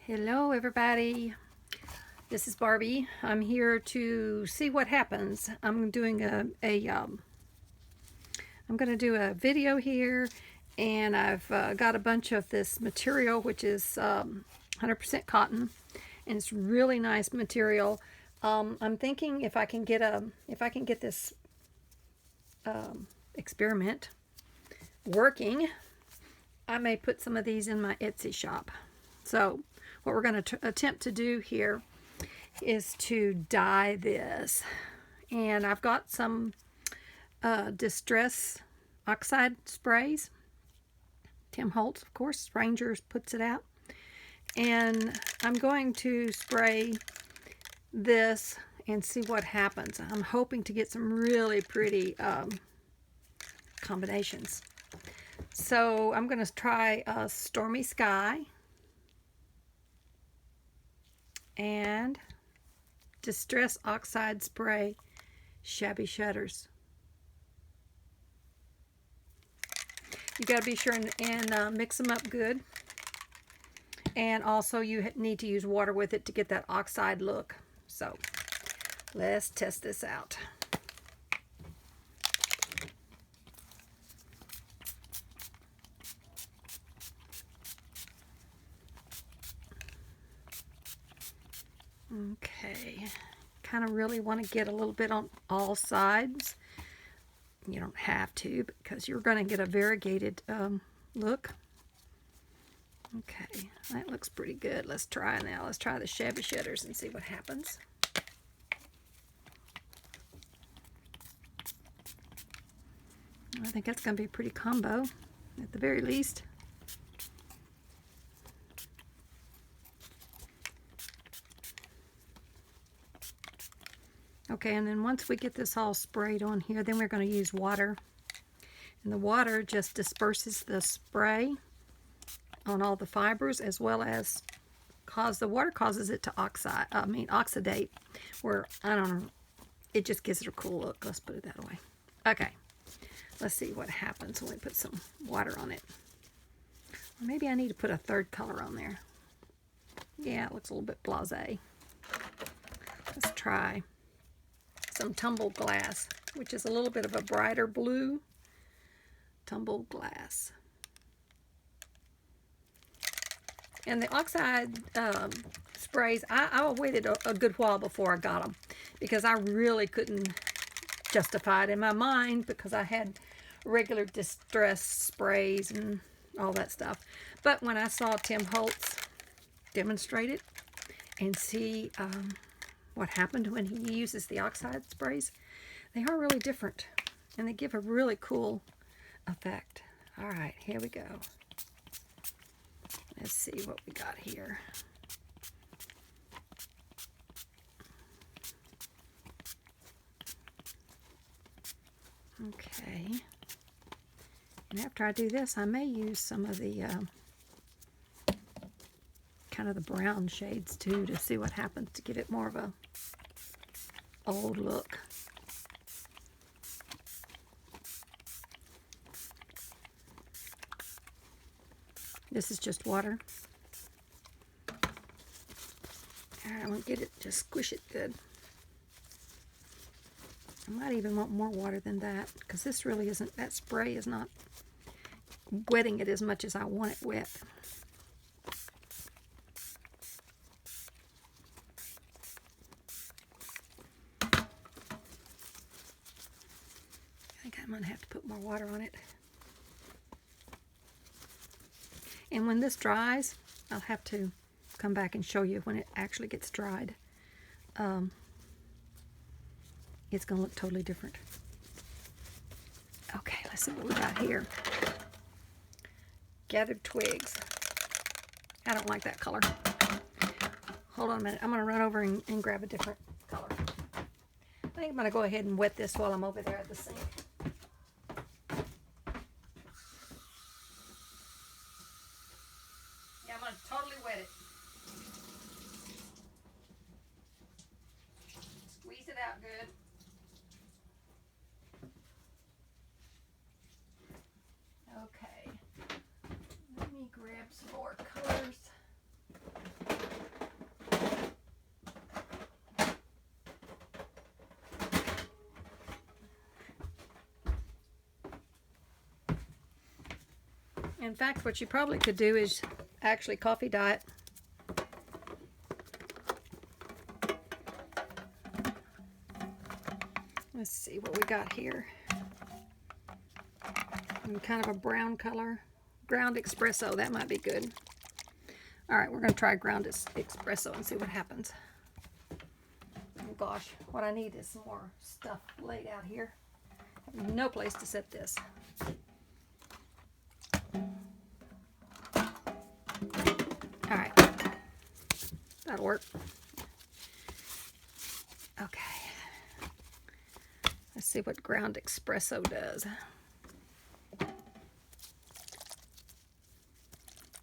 Hello everybody, this is Barbie. I'm here to see what happens. I'm doing I'm going to do a video here, and I've got a bunch of this material which is 100% cotton, and it's really nice material. I'm thinking if I can get this experiment working, I may put some of these in my Etsy shop. So what we're going to attempt to do here is to dye this. And I've got some distress oxide sprays. Tim Holtz, of course, Rangers puts it out. And I'm going to spray this and see what happens. I'm hoping to get some really pretty combinations. So I'm going to try a Stormy Sky and Distress Oxide Spray Shabby Shutters. You got to be sure and mix them up good. And also you need to use water with it to get that oxide look. So let's test this out. Okay, kind of really want to get a little bit on all sides. You don't have to, because you're going to get a variegated look. Okay, that looks pretty good. Let's try now. Let's try the Shabby Shutters and see what happens. I think that's going to be a pretty combo, at the very least. Okay, and then once we get this all sprayed on here, then we're going to use water. And the water just disperses the spray on all the fibers, as well as the water causes it to oxidate, where, I don't know, it just gives it a cool look. Let's put it that way. Okay, let's see what happens when we put some water on it. Or maybe I need to put a third color on there. Yeah, it looks a little bit blasé. Let's try some tumbled glass, which is a little bit of a brighter blue. Tumbled glass. And the oxide sprays, I waited a good while before I got them, because I really couldn't justify it in my mind, because I had regular distress sprays and all that stuff. But when I saw Tim Holtz demonstrate it and see what happened when he uses the oxide sprays, they are really different, and they give a really cool effect. All right, here we go. Let's see what we got here. Okay, and after I do this, I may use some of the kind of the brown shades too, to see what happens, to give it more of a old look. This is just water. I want to get it, just squish it good. I might even want more water than that, because this really isn't, that spray is not wetting it as much as I want it wet. I think I'm going to have to put more water on it. And when this dries, I'll have to come back and show you when it actually gets dried. It's going to look totally different. Okay, let's see what we got here. Gathered Twigs. I don't like that color. Hold on a minute. I'm going to run over and grab a different color. I think I'm going to go ahead and wet this while I'm over there at the sink. Yeah, I'm going to totally wet it. Squeeze it out good. Okay. Let me grab some more colors. In fact, what you probably could do is actually coffee dye it. Let's see what we got here. Kind of a brown color. Ground espresso, that might be good. All right, we're going to try ground espresso and see what happens. Oh gosh, what I need is some more stuff laid out here. I have no place to set this. All right, that'll work. Okay, let's see what ground espresso does.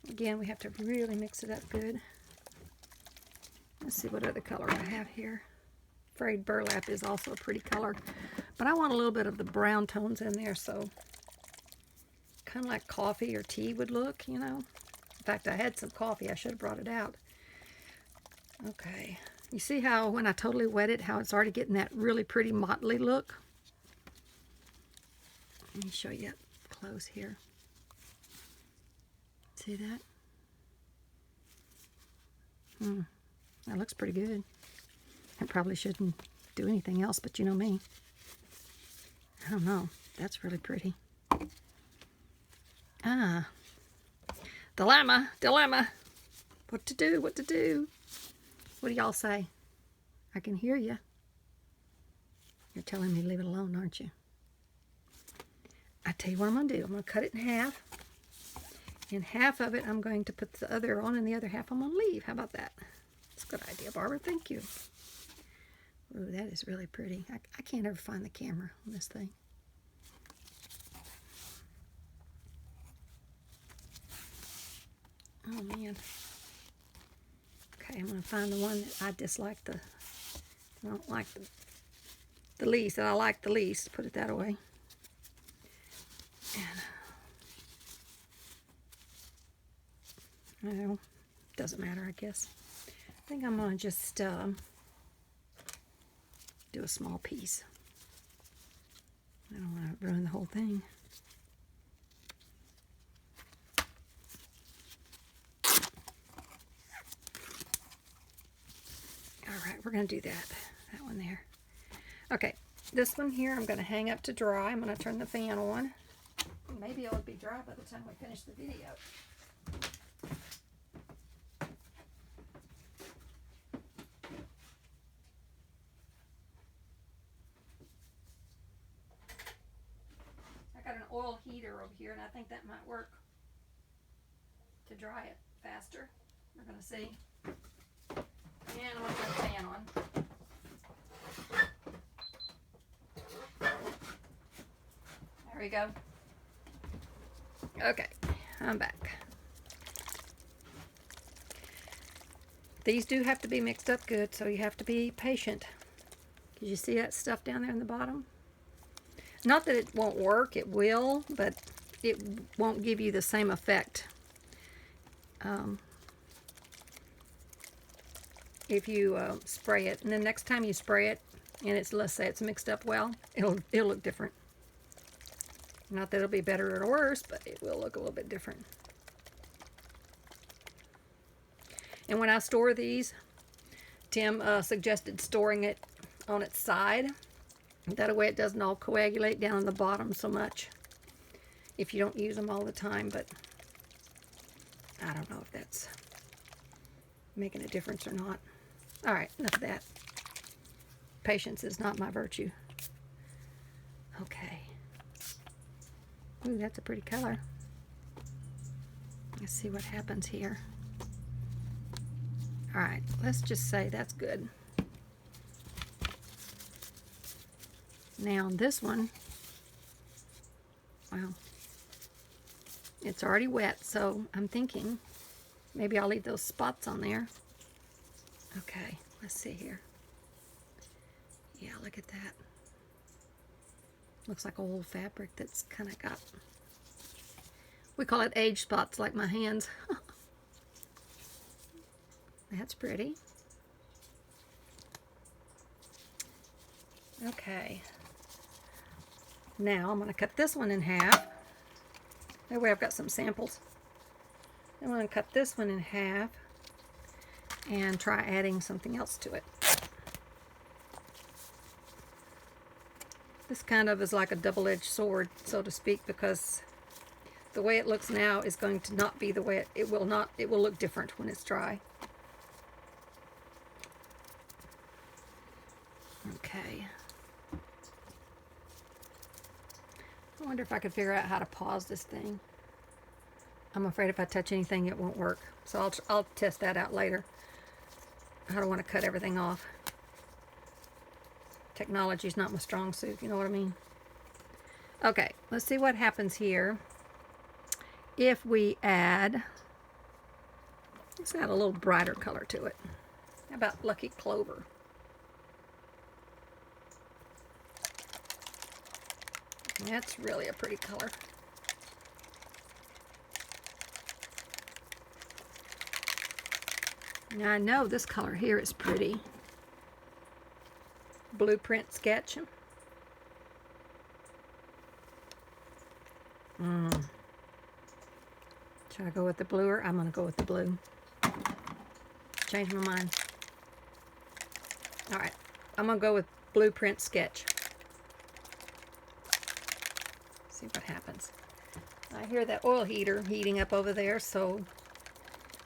Again, we have to really mix it up good. Let's see what other color I have here. Frayed burlap is also a pretty color, but I want a little bit of the brown tones in there, so kind of like coffee or tea would look, you know. In fact, I had some coffee. I should have brought it out. Okay. You see how when I totally wet it, how it's already getting that really pretty motley look? Let me show you up close here. See that? That looks pretty good. I probably shouldn't do anything else, but you know me. I don't know. That's really pretty. Ah. Dilemma. What to do? What do y'all say? I can hear you. You're telling me to leave it alone, aren't you? I tell you what I'm going to do. I'm going to cut it in half. And half of it I'm going to put the other on, and the other half I'm going to leave. How about that? That's a good idea, Barbara. Thank you. Ooh, that is really pretty. I can't ever find the camera on this thing. Oh, man. Okay, I'm going to find the one that I don't like the least, that I like the least. Put it that way. And, well, doesn't matter, I guess. I think I'm going to just do a small piece. I don't want to ruin the whole thing. All right, we're going to do that one there. Okay, this one here I'm going to hang up to dry. I'm going to turn the fan on. Maybe it'll be dry by the time we finish the video. I got an oil heater over here, and I think that might work to dry it faster. We're going to see. And I'm going to turn the fan on. There we go. Okay, I'm back. These do have to be mixed up good, so you have to be patient. Did you see that stuff down there in the bottom? Not that it won't work, it will, but it won't give you the same effect. If you spray it, and the next time you spray it, and let's say it's mixed up well, it'll look different. Not that it'll be better or worse, but it will look a little bit different. And when I store these, Tim suggested storing it on its side. That way it doesn't all coagulate down on the bottom so much if you don't use them all the time, but I don't know if that's making a difference or not. All right, enough of that. Patience is not my virtue. Okay. Ooh, that's a pretty color. Let's see what happens here. All right, let's just say that's good. Now on this one, well, it's already wet, so I'm thinking maybe I'll leave those spots on there. Okay, let's see here. Yeah, look at that. Looks like old fabric that's kind of got, we call it age spots, like my hands. That's pretty. Okay. Now I'm going to cut this one in half. That way I've got some samples. I'm going to cut this one in half and try adding something else to it. This kind of is like a double-edged sword, so to speak, because the way it looks now is going to not be the way it will look different when it's dry. Okay. I wonder if I could figure out how to pause this thing. I'm afraid if I touch anything it won't work. So I'll test that out later. I don't want to cut everything off. Technology is not my strong suit, you know what I mean? Okay, let's see what happens here if we add, let's add a little brighter color to it. How about Lucky Clover? That's really a pretty color. Now I know this color here is pretty. Blueprint Sketch. Should I go with the blue or I'm going to go with the blue? Change my mind. Alright, I'm going to go with Blueprint Sketch. See what happens. I hear that oil heater heating up over there, so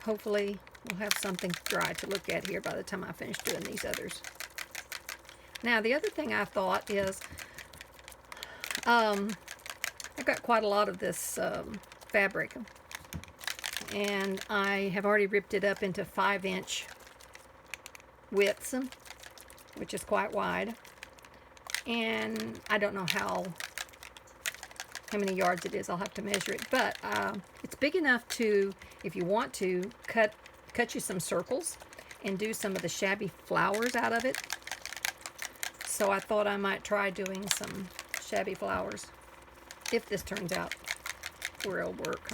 hopefully we'll have something dry to look at here by the time I finish doing these others. Now, the other thing I thought is, I've got quite a lot of this fabric, and I have already ripped it up into 5-inch widths, which is quite wide, and I don't know how many yards it is. I'll have to measure it, but it's big enough to, if you want to, cut you some circles and do some of the shabby flowers out of it. So I thought I might try doing some shabby flowers if this turns out where it'll work.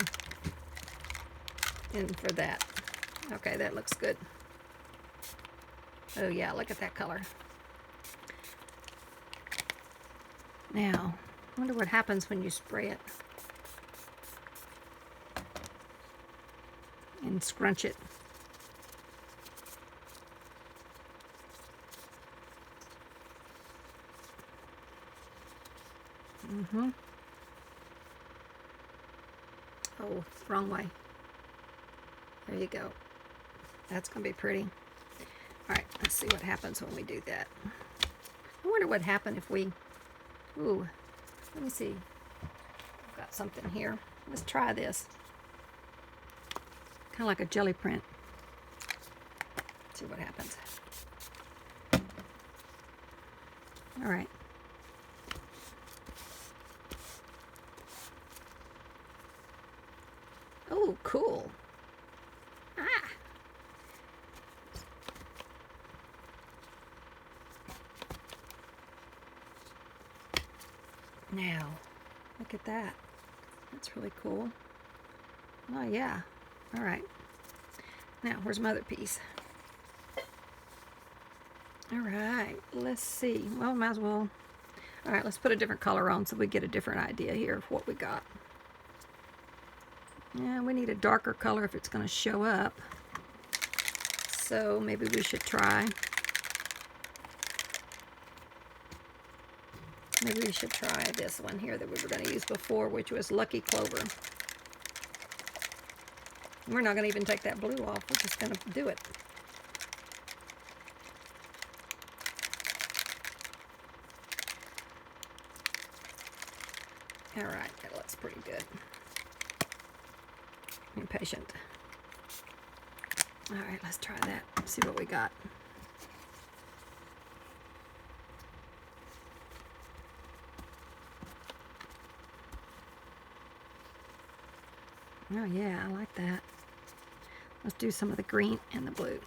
And for that, okay, that looks good. Oh yeah, look at that color. Now, I wonder what happens when you spray it and scrunch it. Oh, wrong way. There you go. That's going to be pretty. All right, let's see what happens when we do that. I wonder what happened if we... Ooh, let me see. I've got something here. Let's try this. Kind of like a jelly print. Let's see what happens. All right. Oh, cool. Ah. Now, look at that. That's really cool. Oh, yeah. All right. Now, where's my other piece? All right. Let's see. Well, might as well. All right, let's put a different color on so we get a different idea here of what we got. Yeah, we need a darker color if it's going to show up. So maybe we should try. Maybe we should try this one here that we were going to use before, which was Lucky Clover. We're not going to even take that blue off. We're just going to do it. All right, that looks pretty good. Be patient. All right, let's try that. See what we got. Oh yeah, I like that. Let's do some of the green and the blue.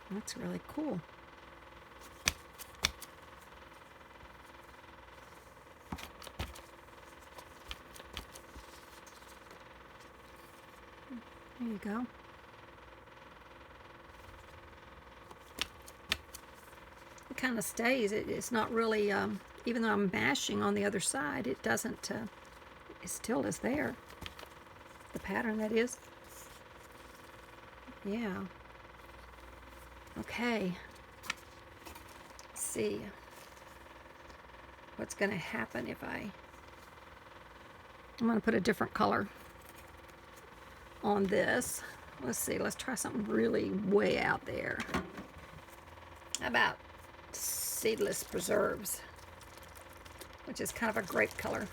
That's really cool. There you go. Look kind of stays. It's not really, even though I'm mashing on the other side, it doesn't, it still is there. The pattern, that is. Yeah. Okay. Let's see what's going to happen if I'm going to put a different color on this. Let's see. Let's try something really way out there. How about seedless preserves, which is kind of a grape color.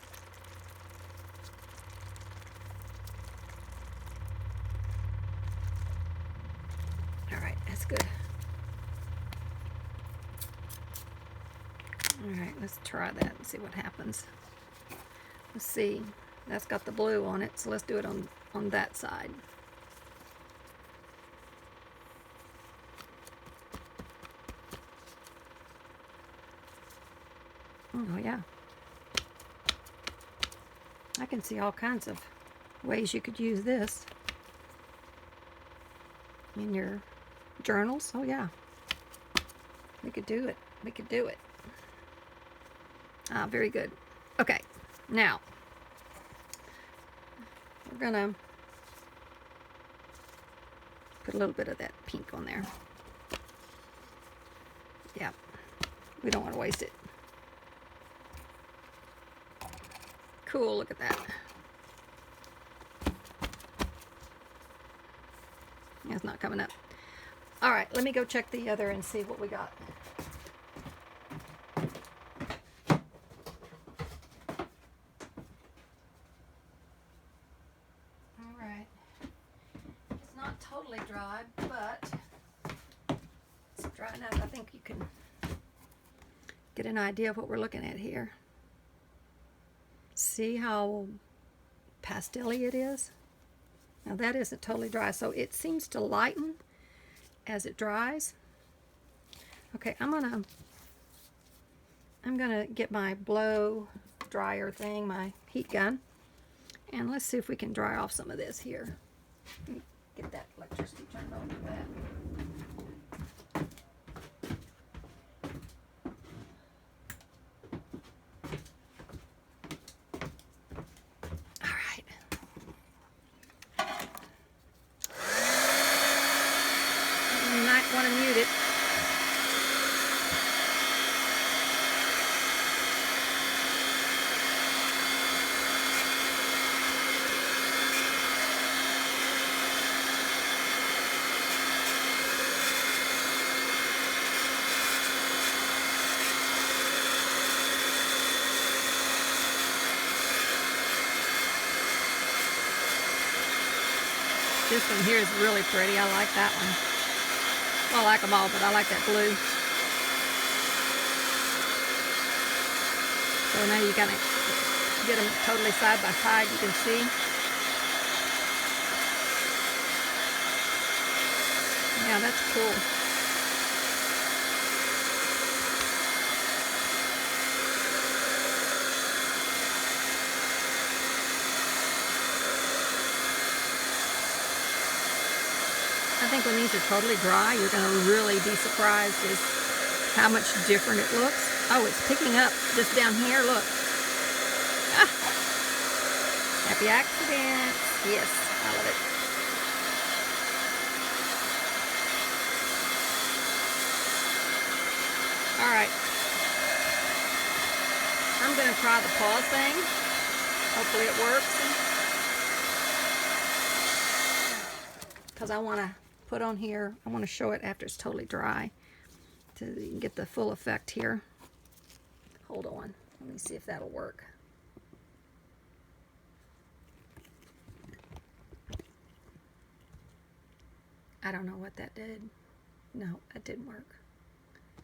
All right, that's good. All right, let's try that and see what happens. Let's see. That's got the blue on it, so let's do it on that side. Oh, yeah. I can see all kinds of ways you could use this in your journals. Oh, yeah. We could do it. We could do it. Ah, very good. Okay, now we're gonna put a little bit of that pink on there. Yeah, we don't want to waste it. Cool, look at that. It's not coming up. All right, let me go check the other and see what we got. All right. It's not totally dry, but it's dry enough. I think you can get an idea of what we're looking at here. See how pastel-y it is? Now that isn't totally dry, so it seems to lighten as it dries. Okay, I'm gonna get my blow dryer thing, my heat gun, and let's see if we can dry off some of this here. Let me get that electricity turned on for that. Want to mute it. This one here is really pretty. I like that one. Well, I like them all, but I like that blue. So now you kind of get them totally side by side, you can see. Yeah, that's cool. I think when these are totally dry, you're going to really be surprised as how much different it looks. Oh, it's picking up just down here. Look. Ah. Happy accident. Yes, I love it. All right. I'm going to try the pause thing. Hopefully it works. Because I want to put on here, I want to show it after it's totally dry to get the full effect here. Hold on, let me see if that'll work. I don't know what that did. No, that didn't work.